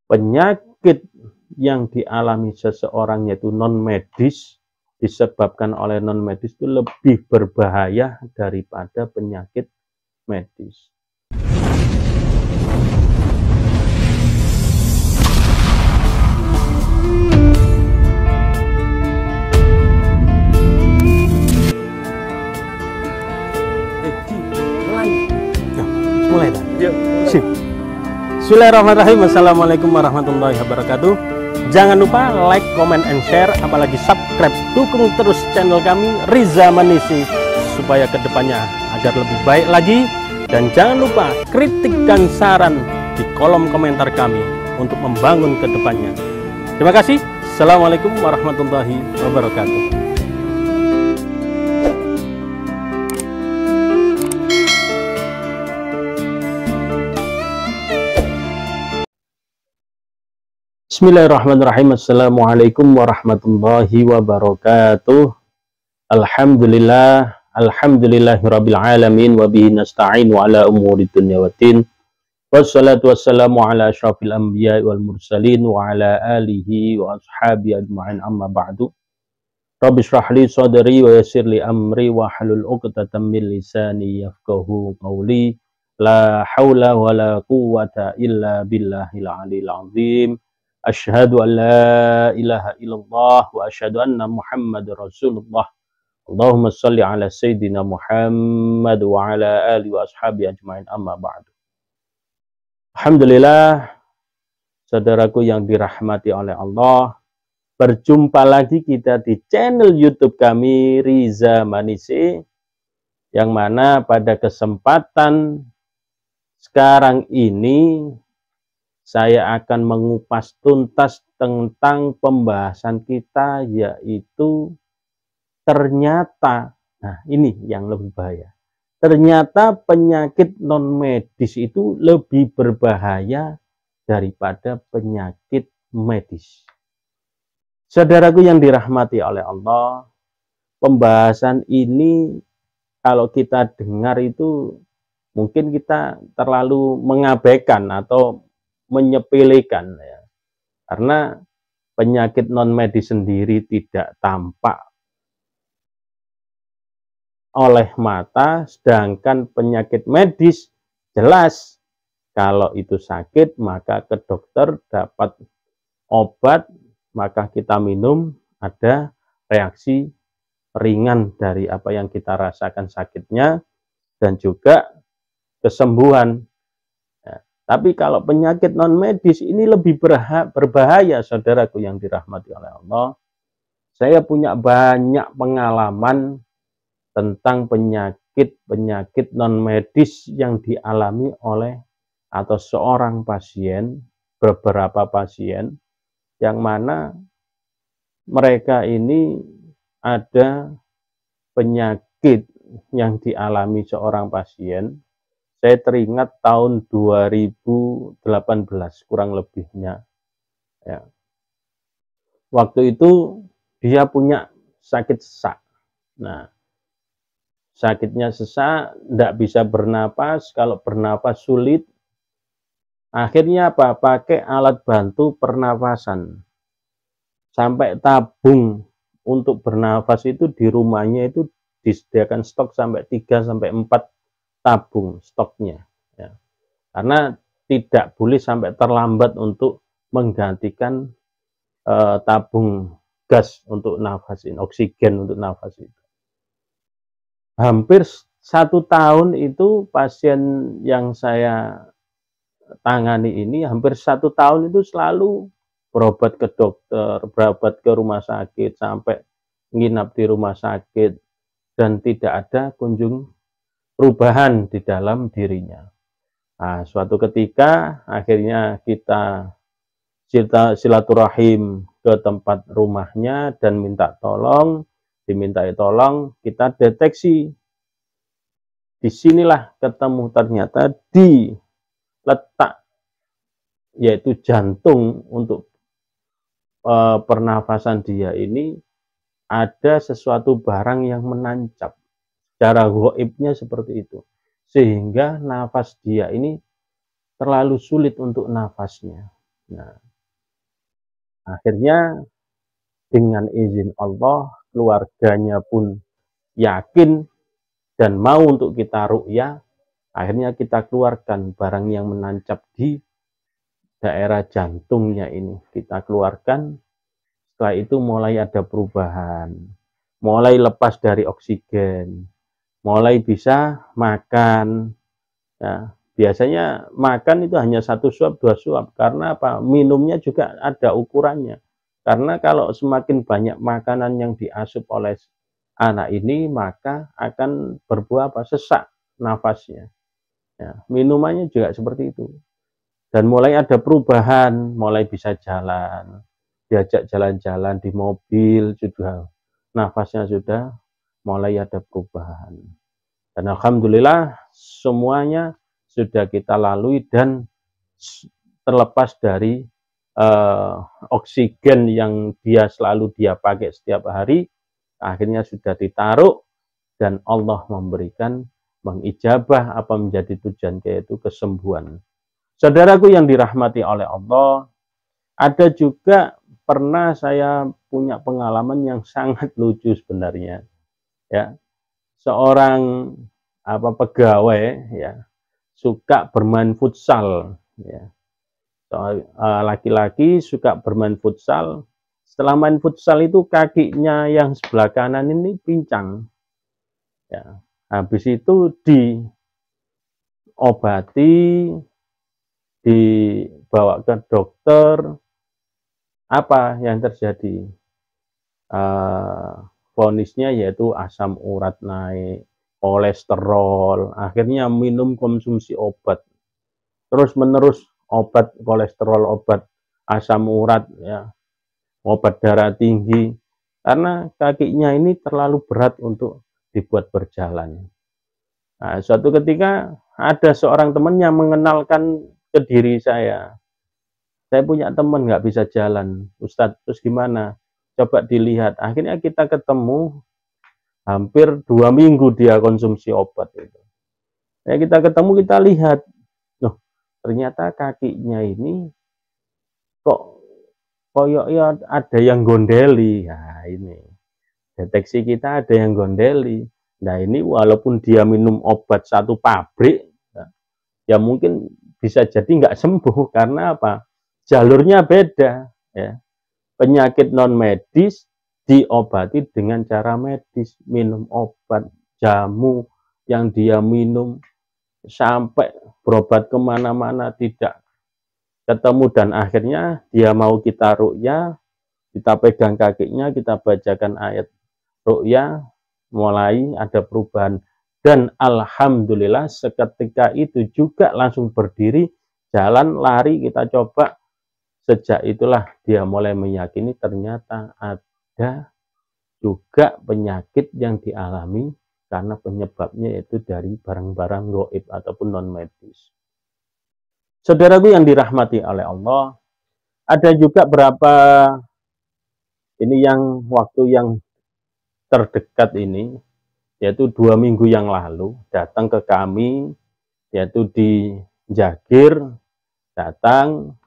penyakit yang dialami seseorang yaitu non medis, disebabkan oleh non medis itu lebih berbahaya daripada penyakit medis. Mulai dah. Sip. Bismillahirrahmanirrahim. Assalamualaikum warahmatullahi wabarakatuh. Jangan lupa like, comment, and share, apalagi subscribe. Dukung terus channel kami Riza Manisi supaya kedepannya agar lebih baik lagi. Dan jangan lupa kritik dan saran di kolom komentar kami untuk membangun kedepannya. Terima kasih. Assalamualaikum warahmatullahi wabarakatuh. Bismillahirrahmanirrahim. Assalamualaikum warahmatullahi wabarakatuh. Alhamdulillahirabbil alamin wa bihi nasta'in wa ala umuri dunya waddin. Wassalatu wassalamu ala asyrafil anbiya'i wal mursalin wa ala alihi wa ashabi ajma'in, amma ba'du. Rabbi shrah li sadri wa yassir li amri wa hlul 'uqdatam min lisani yafqahu qawli. La haula wa la quwwata illa billahil 'aliyyil 'azim. Asyhadu an la ilaha illallah wa asyhadu anna Muhammadar Rasulullah. Allahumma shalli ala sayyidina Muhammad wa ala alihi wa ashabi ajmain, amma ba'du. Alhamdulillah, saudaraku yang dirahmati oleh Allah, berjumpa lagi kita di channel YouTube kami Riza Manisi, yang mana pada kesempatan sekarang ini saya akan mengupas tuntas tentang pembahasan kita, yaitu ternyata, nah ini yang lebih bahaya, ternyata penyakit non medis itu lebih berbahaya daripada penyakit medis. Saudaraku yang dirahmati oleh Allah, pembahasan ini kalau kita dengar itu mungkin kita terlalu mengabaikan atau menyepelekan, ya. Karena penyakit non medis sendiri tidak tampak oleh mata, sedangkan penyakit medis jelas kalau itu sakit maka ke dokter dapat obat, maka kita minum, ada reaksi ringan dari apa yang kita rasakan sakitnya dan juga kesembuhan. Tapi kalau penyakit non medis ini lebih berbahaya, saudaraku yang dirahmati oleh Allah. Saya punya banyak pengalaman tentang penyakit non medis yang dialami oleh atau seorang pasien, beberapa pasien, yang mana mereka ini ada penyakit yang dialami seorang pasien. Saya teringat tahun 2018 kurang lebihnya, ya. Waktu itu dia punya sakit sesak. Nah, sakitnya sesak, tidak bisa bernapas, kalau bernapas sulit. Akhirnya apa? Pakai alat bantu pernafasan. Sampai tabung untuk bernafas itu di rumahnya itu disediakan stok sampai 3-4 tabung stoknya, ya. Karena tidak boleh sampai terlambat untuk menggantikan tabung gas untuk nafas ini, oksigen untuk nafas itu. Hampir 1 tahun itu pasien yang saya tangani ini, hampir 1 tahun itu selalu berobat ke dokter, berobat ke rumah sakit, sampai nginap di rumah sakit, dan tidak ada kunjung perubahan di dalam dirinya. Nah, suatu ketika akhirnya kita silaturahim ke tempat rumahnya dan dimintai tolong, kita deteksi. Disinilah ketemu ternyata di letak, yaitu jantung untuk pernafasan dia ini ada sesuatu barang yang menancap. Cara gaibnya seperti itu, sehingga nafas dia ini terlalu sulit untuk nafasnya. Nah, akhirnya dengan izin Allah, keluarganya pun yakin dan mau untuk kita ru'yah. Akhirnya kita keluarkan barang yang menancap di daerah jantungnya ini. Kita keluarkan, setelah itu mulai ada perubahan. Mulai lepas dari oksigen. Mulai bisa makan. Ya, biasanya makan itu hanya 1 suap, 2 suap. Karena apa? Minumnya juga ada ukurannya. Karena kalau semakin banyak makanan yang diasup oleh anak ini, maka akan berbuah apa? Sesak nafasnya. Ya, minumannya juga seperti itu. Dan mulai ada perubahan, mulai bisa jalan, diajak jalan-jalan di mobil, sudah nafasnya sudah mulai ada perubahan. Dan alhamdulillah semuanya sudah kita lalui dan terlepas dari oksigen yang selalu dia pakai setiap hari, akhirnya sudah ditaruh dan Allah memberikan mengijabah apa menjadi tujuan, yaitu kesembuhan. Saudaraku yang dirahmati oleh Allah, ada juga pernah saya punya pengalaman yang sangat lucu sebenarnya. Ya, seorang pegawai ya suka bermain futsal. Ya, laki-laki suka bermain futsal. Setelah main futsal itu kakinya yang sebelah kanan ini pincang. Ya, habis itu diobati, dibawa ke dokter. Apa yang terjadi? Vonisnya yaitu asam urat naik, kolesterol, akhirnya minum konsumsi obat. Terus menerus obat kolesterol, obat asam urat, ya, obat darah tinggi. Karena kakinya ini terlalu berat untuk dibuat berjalan. Nah, suatu ketika ada seorang teman yang mengenalkan ke diri saya punya teman nggak bisa jalan, Ustadz, terus gimana? Coba dilihat. Akhirnya kita ketemu, hampir 2 minggu dia konsumsi obat itu. Ya, kita ketemu, kita lihat, loh, ternyata kakinya ini kok koyoknya ada yang gondeli. Nah, ini deteksi kita ada yang gondeli. Nah, ini walaupun dia minum obat satu pabrik, ya mungkin bisa jadi nggak sembuh. Karena apa? Jalurnya beda. Ya. Penyakit non medis diobati dengan cara medis, minum obat, jamu yang dia minum, sampai berobat kemana-mana tidak ketemu, dan akhirnya dia mau kita ruqyah, kita pegang kakinya, kita bacakan ayat ruqyah, mulai ada perubahan. Dan alhamdulillah seketika itu juga langsung berdiri, jalan, lari, kita coba. Sejak itulah dia mulai meyakini ternyata ada juga penyakit yang dialami karena penyebabnya yaitu dari barang-barang gaib ataupun non-medis. Saudaraku yang dirahmati oleh Allah, ada juga berapa ini yang waktu yang terdekat ini, yaitu 2 minggu yang lalu, datang ke kami, yaitu di Jagir, datang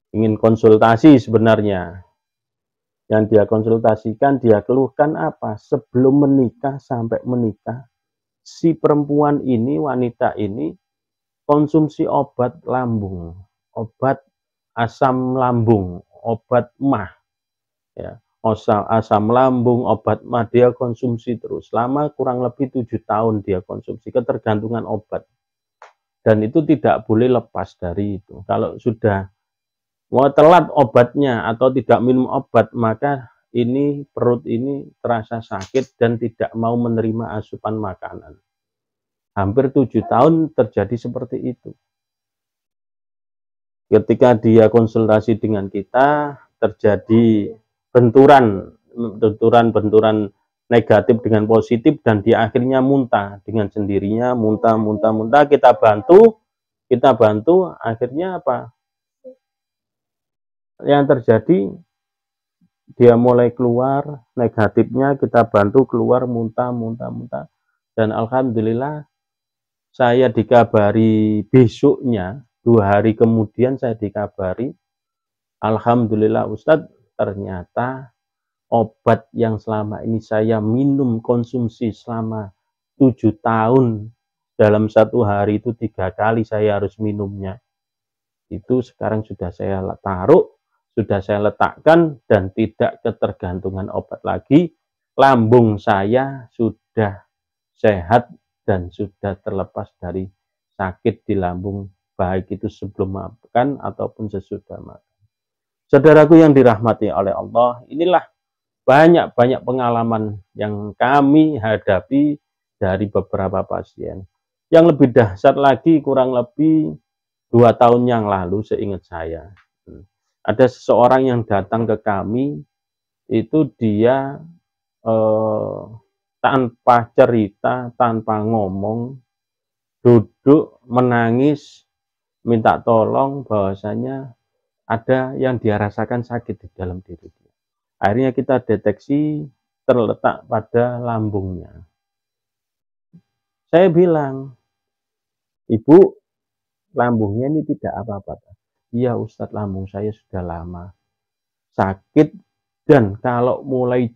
ingin konsultasi sebenarnya. Yang dia konsultasikan, dia keluhkan apa? Sebelum menikah sampai menikah, si perempuan ini, wanita ini, konsumsi obat lambung, obat asam lambung, obat mah. Ya, asam lambung, obat mah, dia konsumsi terus. Selama kurang lebih 7 tahun dia konsumsi, ketergantungan obat. Dan itu tidak boleh lepas dari itu. Kalau sudah mau telat obatnya atau tidak minum obat, maka ini perut ini terasa sakit dan tidak mau menerima asupan makanan. Hampir 7 tahun terjadi seperti itu. Ketika dia konsultasi dengan kita, terjadi benturan negatif dengan positif, dan dia akhirnya muntah dengan sendirinya, muntah, kita bantu, akhirnya apa? Yang terjadi, dia mulai keluar negatifnya, kita bantu keluar muntah, dan alhamdulillah saya dikabari besoknya, 2 hari kemudian saya dikabari Alhamdulillah Ustadz, ternyata obat yang selama ini saya minum konsumsi selama 7 tahun, dalam satu hari itu 3 kali saya harus minumnya, itu sekarang sudah saya taruh, sudah saya letakkan, dan tidak ketergantungan obat lagi. Lambung saya sudah sehat dan sudah terlepas dari sakit di lambung, baik itu sebelum makan ataupun sesudah makan. Saudaraku yang dirahmati oleh Allah, inilah banyak-banyak pengalaman yang kami hadapi dari beberapa pasien. Yang lebih dahsyat lagi, kurang lebih 2 tahun yang lalu seingat saya, ada seseorang yang datang ke kami, itu dia tanpa cerita, tanpa ngomong, duduk menangis, minta tolong bahwasanya ada yang dia rasakan sakit di dalam diri dia. Akhirnya kita deteksi terletak pada lambungnya. Saya bilang, Ibu, lambungnya ini tidak apa-apa. Iya Ustadz, lambung saya sudah lama sakit, dan kalau mulai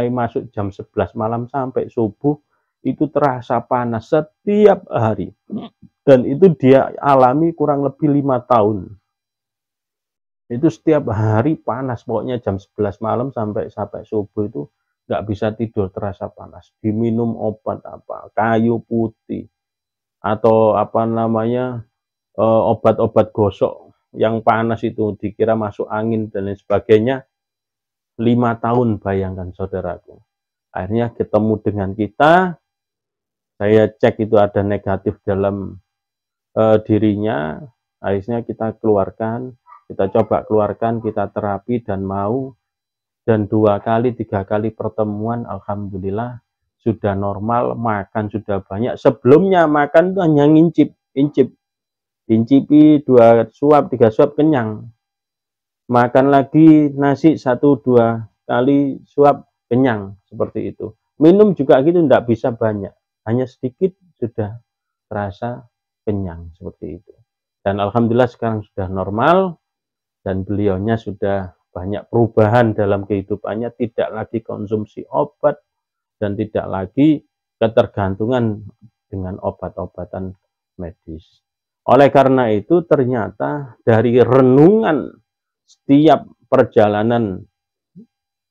masuk jam 11 malam sampai subuh itu terasa panas setiap hari, dan itu dia alami kurang lebih 5 tahun. Itu setiap hari panas, pokoknya jam 11 malam sampai subuh itu nggak bisa tidur, terasa panas. Diminum obat apa, kayu putih atau apa namanya, obat-obat gosok yang panas itu dikira masuk angin dan lain sebagainya. 5 tahun, bayangkan saudaraku. Akhirnya ketemu dengan kita, saya cek itu ada negatif dalam dirinya, akhirnya kita keluarkan, kita coba keluarkan, kita terapi dan mau, dan 2 kali 3 kali pertemuan alhamdulillah sudah normal, makan sudah banyak. Sebelumnya makan itu hanya incipi 2 suap 3 suap kenyang, makan lagi nasi 1-2 kali suap kenyang, seperti itu. Minum juga gitu, tidak bisa banyak, hanya sedikit sudah terasa kenyang, seperti itu. Dan alhamdulillah sekarang sudah normal, dan beliaunya sudah banyak perubahan dalam kehidupannya, tidak lagi konsumsi obat dan tidak lagi ketergantungan dengan obat-obatan medis. Oleh karena itu ternyata dari renungan setiap perjalanan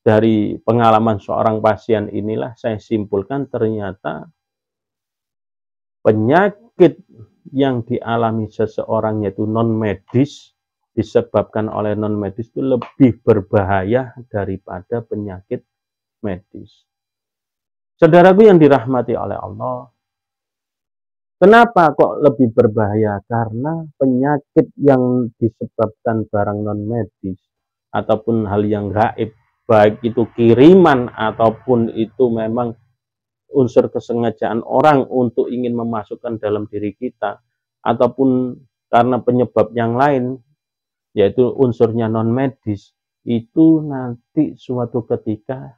dari pengalaman seorang pasien inilah saya simpulkan ternyata penyakit yang dialami seseorang yaitu non-medis, disebabkan oleh non-medis itu lebih berbahaya daripada penyakit medis. Saudaraku yang dirahmati oleh Allah, kenapa kok lebih berbahaya? Karena penyakit yang disebabkan barang non-medis ataupun hal yang gaib, baik itu kiriman ataupun itu memang unsur kesengajaan orang untuk ingin memasukkan dalam diri kita, ataupun karena penyebab yang lain, yaitu unsurnya non-medis, itu nanti suatu ketika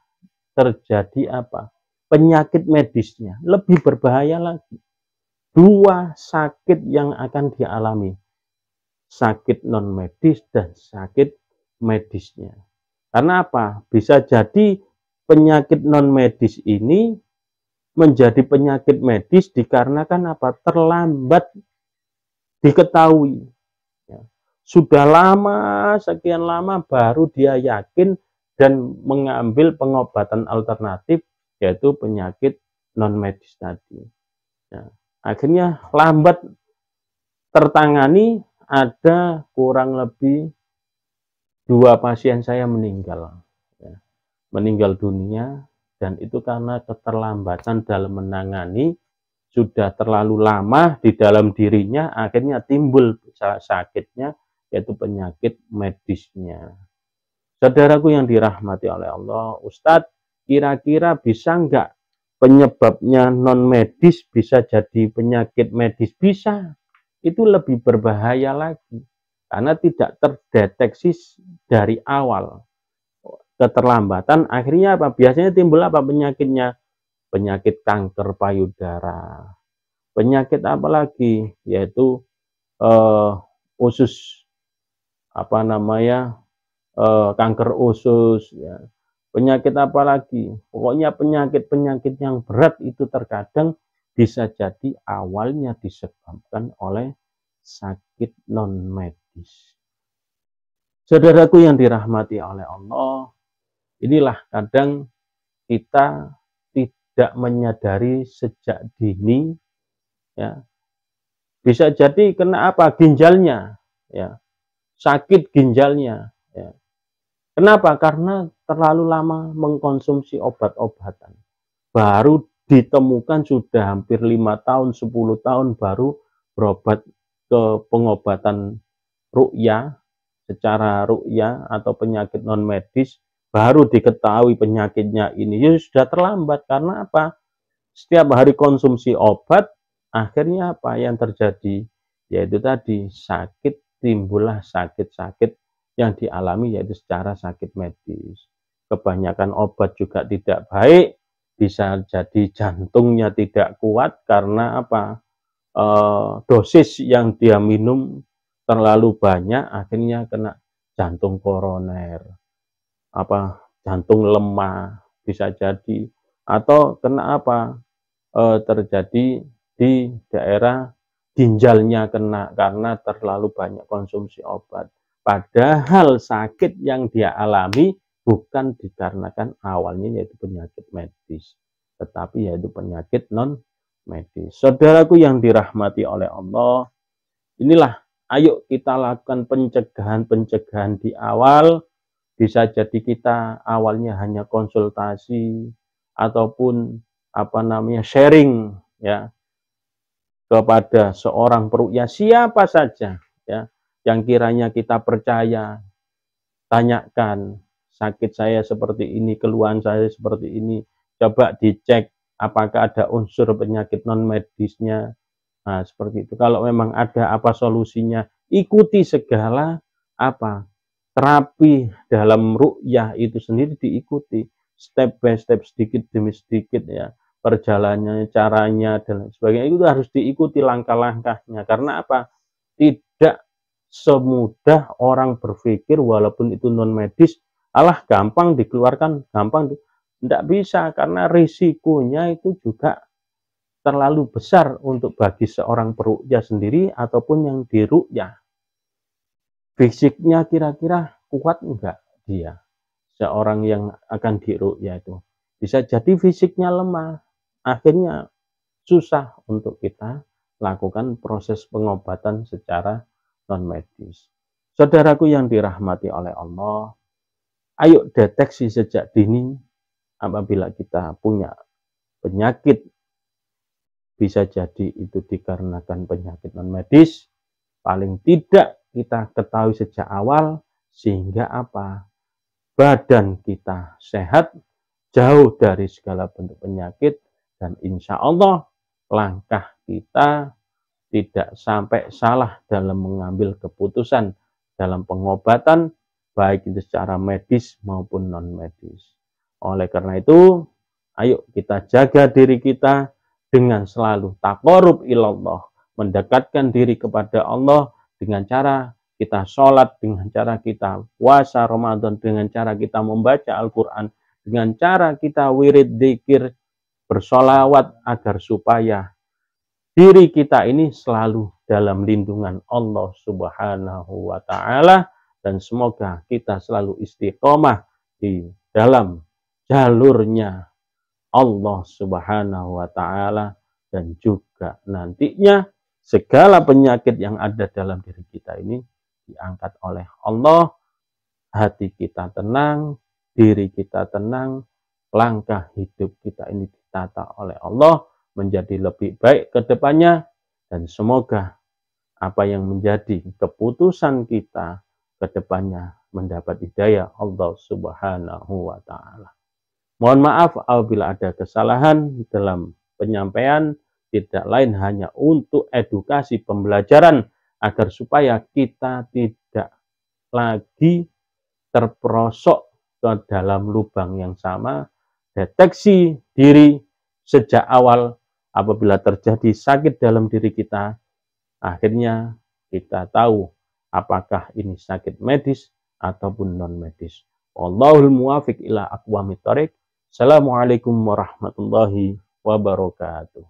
terjadi apa? Penyakit medisnya lebih berbahaya lagi. 2 sakit yang akan dialami, sakit non-medis dan sakit medisnya. Karena apa? Bisa jadi penyakit non-medis ini menjadi penyakit medis dikarenakan apa? Terlambat diketahui. Sudah lama, sekian lama baru dia yakin dan mengambil pengobatan alternatif, yaitu penyakit non-medis tadi. Nah, akhirnya lambat tertangani, ada kurang lebih 2 pasien saya meninggal. Meninggal dunia, dan itu karena keterlambatan dalam menangani, sudah terlalu lama di dalam dirinya, akhirnya timbul sakitnya, yaitu penyakit medisnya. Saudaraku yang dirahmati oleh Allah, Ustadz, kira-kira bisa nggak penyebabnya non-medis bisa jadi penyakit medis? Bisa. Itu lebih berbahaya lagi, karena tidak terdeteksi dari awal. Keterlambatan, akhirnya apa? Biasanya timbul apa penyakitnya? Penyakit kanker payudara. Penyakit apa lagi? Yaitu usus apa namanya, kanker usus, ya. Penyakit apa lagi? Pokoknya penyakit-penyakit yang berat itu terkadang bisa jadi awalnya disebabkan oleh sakit non medis. Saudaraku yang dirahmati oleh Allah, inilah kadang kita tidak menyadari sejak dini, ya. Bisa jadi kena apa? Ginjalnya, ya. Sakit ginjalnya, ya. Kenapa? Karena terlalu lama mengkonsumsi obat-obatan. Baru ditemukan sudah hampir 5 tahun, 10 tahun baru berobat ke pengobatan ruqyah, secara ruqyah atau penyakit non medis, baru diketahui penyakitnya ini. Ya sudah terlambat, karena apa? Setiap hari konsumsi obat, akhirnya apa yang terjadi? Yaitu tadi sakit, timbullah sakit-sakit yang dialami, yaitu secara sakit medis. Kebanyakan obat juga tidak baik, bisa jadi jantungnya tidak kuat karena apa? Dosis yang dia minum terlalu banyak, akhirnya kena jantung koroner, apa jantung lemah bisa jadi, atau kena apa? Terjadi di daerah ginjalnya kena karena terlalu banyak konsumsi obat. Padahal sakit yang dia alami bukan dikarenakan awalnya yaitu penyakit medis, tetapi yaitu penyakit non medis. Saudaraku yang dirahmati oleh Allah, inilah ayo kita lakukan pencegahan-pencegahan di awal. Bisa jadi kita awalnya hanya konsultasi ataupun apa namanya sharing, ya, kepada seorang peruqyah siapa saja, ya, yang kiranya kita percaya. Tanyakan, sakit saya seperti ini, keluhan saya seperti ini, coba dicek apakah ada unsur penyakit non medisnya. Nah, seperti itu. Kalau memang ada apa solusinya, ikuti segala apa terapi dalam ruqyah itu sendiri, diikuti step by step, sedikit demi sedikit, ya, perjalanannya, caranya dan sebagainya itu harus diikuti langkah-langkahnya. Karena apa? Tidak semudah orang berpikir, walaupun itu non medis, alah gampang dikeluarkan, gampang tidak bisa, karena risikonya itu juga terlalu besar untuk bagi seorang peruqyah sendiri ataupun yang diruqyah. Fisiknya kira-kira kuat enggak dia, seorang yang akan diruqyah itu. Bisa jadi fisiknya lemah, akhirnya susah untuk kita lakukan proses pengobatan secara non medis. Saudaraku yang dirahmati oleh Allah, ayo deteksi sejak dini apabila kita punya penyakit. Bisa jadi itu dikarenakan penyakit non medis, paling tidak kita ketahui sejak awal, sehingga apa? Badan kita sehat, jauh dari segala bentuk penyakit, dan insya Allah langkah kita tidak sampai salah dalam mengambil keputusan dalam pengobatan, baik itu secara medis maupun non medis. Oleh karena itu, ayo kita jaga diri kita dengan selalu taqarrub ilallah, mendekatkan diri kepada Allah dengan cara kita sholat, dengan cara kita puasa Ramadan, dengan cara kita membaca Al-Quran, dengan cara kita wirid, dzikir, bersolawat, agar supaya diri kita ini selalu dalam lindungan Allah Subhanahu wa Ta'ala, dan semoga kita selalu istiqomah di dalam jalurnya Allah Subhanahu wa Ta'ala, dan juga nantinya segala penyakit yang ada dalam diri kita ini diangkat oleh Allah, hati kita tenang, diri kita tenang, langkah hidup kita ini ditata oleh Allah menjadi lebih baik ke depannya, dan semoga apa yang menjadi keputusan kita ke depannya mendapat hidayah Allah Subhanahu wa Ta'ala. Mohon maaf apabila ada kesalahan dalam penyampaian, tidak lain hanya untuk edukasi pembelajaran agar supaya kita tidak lagi terperosok ke dalam lubang yang sama. Deteksi diri sejak awal apabila terjadi sakit dalam diri kita, akhirnya kita tahu apakah ini sakit medis ataupun non medis. Wallahul muwafiq ila aqwamit thoriq. Assalamualaikum warahmatullahi wabarakatuh.